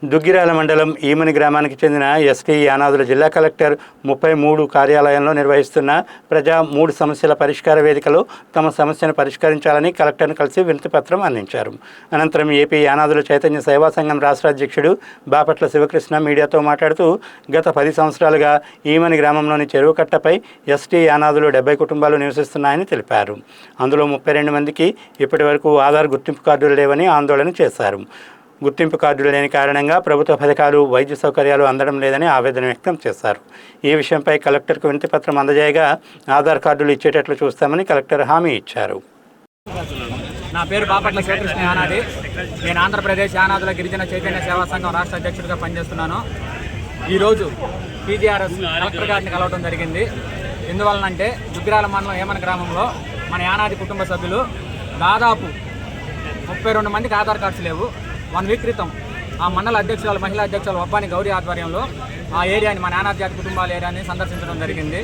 దుగ్గిరాల మండలం ఈమని గ్రామానికి చెందిన ఎస్టీ యానాదుల జిల్లా కలెక్టర్ 33 కార్యాలయంలో నిర్వహిస్తున్న ప్రజా 3 సమస్యల పరిష్కార వేదికలో తమ సమస్యను పరిష్కరించాలని కలెక్టర్ను కలిసి వినతిపత్రం అందించారు. అనంతరం ఏపీ యానాదుల చైతన్య సేవా సంఘం రాష్ట్ర అధ్యక్షుడు బాపట్ల శివకృష్ణ మీడియాతో మాట్లాడుతూ గత 10 సంవత్సరాలుగా ఈమని గ్రామంలోని చెరువు కట్టపై ఎస్టీ యానాదులు 70 కుటుంబాలు నివసిస్తున్నాయని తెలిపారు. అందులో 32 మందికి ఇప్పటి వరకు ఆధార్ గుర్తింపు కార్డులు లేవని ఆందోళన చేశారు. గుర్తింపు కార్డులు లేని కారణంగా ప్రభుత్వ పథకాలు, వైద్య సౌకర్యాలు అందడం లేదని ఆవేదన వ్యక్తం చేశారు. ఈ విషయంపై కలెక్టర్కు వినతిపత్రం అందజేయగా ఆధార్ కార్డులు ఇచ్చేటట్లు చూస్తామని కలెక్టర్ హామీ ఇచ్చారు. నా పేరు బాపట్ల శివకృష్ణ యానాది. నేను ఆంధ్రప్రదేశ్ యానాదుల గిరిజన చైతన్య సేవా సంఘం రాష్ట్ర అధ్యక్షుడిగా పనిచేస్తున్నాను. ఈరోజు పీజీఆర్ఎస్ కలెక్టర్ గారిని కలవడం జరిగింది. ఎందువలనంటే దుగ్గిరాల మండలం ఏమన గ్రామంలో మన యానాది కుటుంబ సభ్యులు దాదాపు 32 మందికి ఆధార్ కార్డ్స్ లేవు. 1 వీక్ క్రితం ఆ మండల అధ్యక్షురాలు, మహిళా అధ్యక్షులు వబ్బాని గౌరీ ఆధ్వర్యంలో ఆ ఏరియాని, మన యానాది జాతి కుటుంబాల ఏరియాని సందర్శించడం జరిగింది.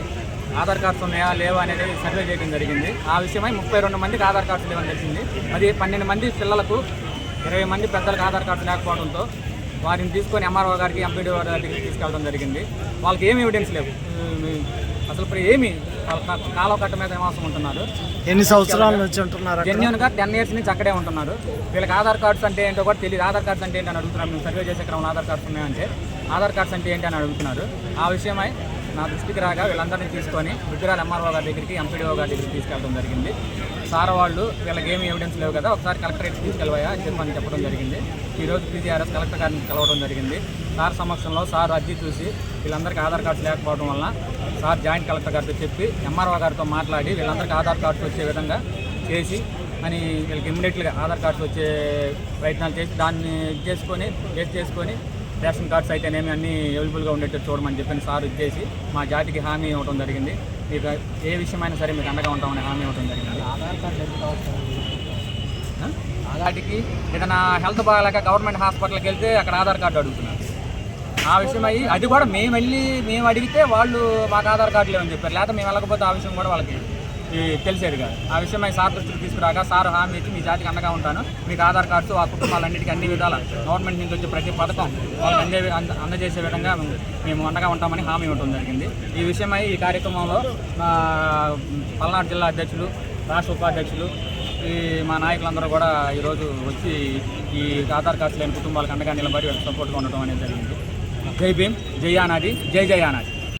ఆధార్ కార్డ్స్ ఉన్నాయా లేవా అనేది సర్వే చేయడం జరిగింది. ఆ విషయమై 32 మందికి ఆధార్ కార్డ్స్ లేవని తెలిసింది. అది 12 మంది పిల్లలకు, 20 మంది పెద్దలకు ఆధార్ కార్డు లేకపోవడంతో వారిని తీసుకొని ఎంఆర్ఓ గారికి, ఎంపీడీఓ గారికి తీసుకెళ్ళడం జరిగింది. వాళ్ళకి ఏమి ఎవిడెన్స్ లేవు, అసలు ఇప్పుడు ఏమి కాలువ కట్ట మీద నివాసం ఉంటున్నారు. ఎన్ని సంవత్సరాల నుంచి ఉంటున్నారు? జెన్యూన్గా 10 ఇయర్స్ నుంచి అక్కడే ఉంటున్నారు. వీళ్ళకి ఆధార్ కార్డ్స్ అంటే ఏంటో కూడా తెలియదు. ఆధార్ కార్డ్స్ అంటే ఏంటని అడుగుతున్నారు. మేము సర్వే చేసే క్రమంలో ఆధార్ కార్డ్స్ ఉన్నాయంటే ఆధార్ కార్డ్స్ అంటే ఏంటి అని అడుగుతున్నారు. ఆ విషయమై నా దృష్టికి రాగా వీళ్ళందరినీ తీసుకొని దుగ్గిరాల ఎంఆర్ఓ గారి దగ్గరికి, ఎంపీడీఓ గారి దగ్గరికి తీసుకెళ్ళడం జరిగింది. సార్ వాళ్ళు వీళ్ళకి ఏమి ఎవిడెన్స్ లేవు కదా, ఒకసారి కలెక్టరేట్ తీసుకెళ్ళవా అని చెప్పడం జరిగింది. ఈరోజు పీజీఆర్ఎస్ కలెక్టర్ గారిని కలవడం జరిగింది. సార్ సమక్షంలో సార్ అర్జీ చూసి వీళ్ళందరికీ ఆధార్ కార్డ్స్ లేకపోవడం వలన సార్ జాయింట్ కలెక్టర్ గారితో చెప్పి ఎంఆర్ఓ గారితో మాట్లాడి వీళ్ళందరికీ ఆధార్ కార్డ్స్ వచ్చే విధంగా చేసి అని వీళ్ళకి ఇమ్మీడియట్గా ఆధార్ కార్డ్స్ వచ్చే ప్రయత్నాలు చేసి దాన్ని చేసుకొని రేషన్ కార్డ్స్ అయితేనేమి అన్నీ అవైలబుల్గా ఉండేటట్టు చూడమని చెప్పని సార్ ఇచ్చేసి మా జాతికి హామీ ఇవ్వడం జరిగింది. మీకు ఏ విషయమైనా సరే మీకు అండగా ఉంటామని హామీ ఇవ్వడం జరిగింది. ఆధార్ కార్డుకి ఏదైనా హెల్త్ బాగాలేక గవర్నమెంట్ హాస్పిటల్కి వెళ్తే అక్కడ ఆధార్ కార్డు అడుగుతున్నారు. ఆ విషయం అయ్యి అది కూడా మేము అడిగితే వాళ్ళు మాకు ఆధార్ కార్డు లేవని చెప్పారు. లేకపోతే మేము వెళ్ళకపోతే ఆ విషయం కూడా వాళ్ళకి తెలిసేది కాదు. ఆ విషయమై సార్ దృష్టికి తీసుకురాగా సార్ హామీ ఇచ్చి మీ జాతికి అండగా ఉంటాను, మీకు ఆధార్ కార్డ్స్ ఆ కుటుంబాలన్నిటికీ అన్ని విధాల గవర్నమెంట్ నుంచి వచ్చే ప్రతి పథకం వాళ్ళకి అందజేసే విధంగా మేము అండగా ఉంటామని హామీ ఇవ్వడం జరిగింది. ఈ విషయమై ఈ కార్యక్రమంలో పల్నాడు జిల్లా అధ్యక్షులు, రాష్ట్ర ఉపాధ్యక్షులు, మా నాయకులందరూ కూడా ఈరోజు వచ్చి ఈ ఆధార్ కార్డ్స్ లేని కుటుంబాలకు అండగా నిలబడి సపోర్ట్గా ఉండటం అనేది జరిగింది. జై భీమ్, జై యానాది, జై జై యానాది.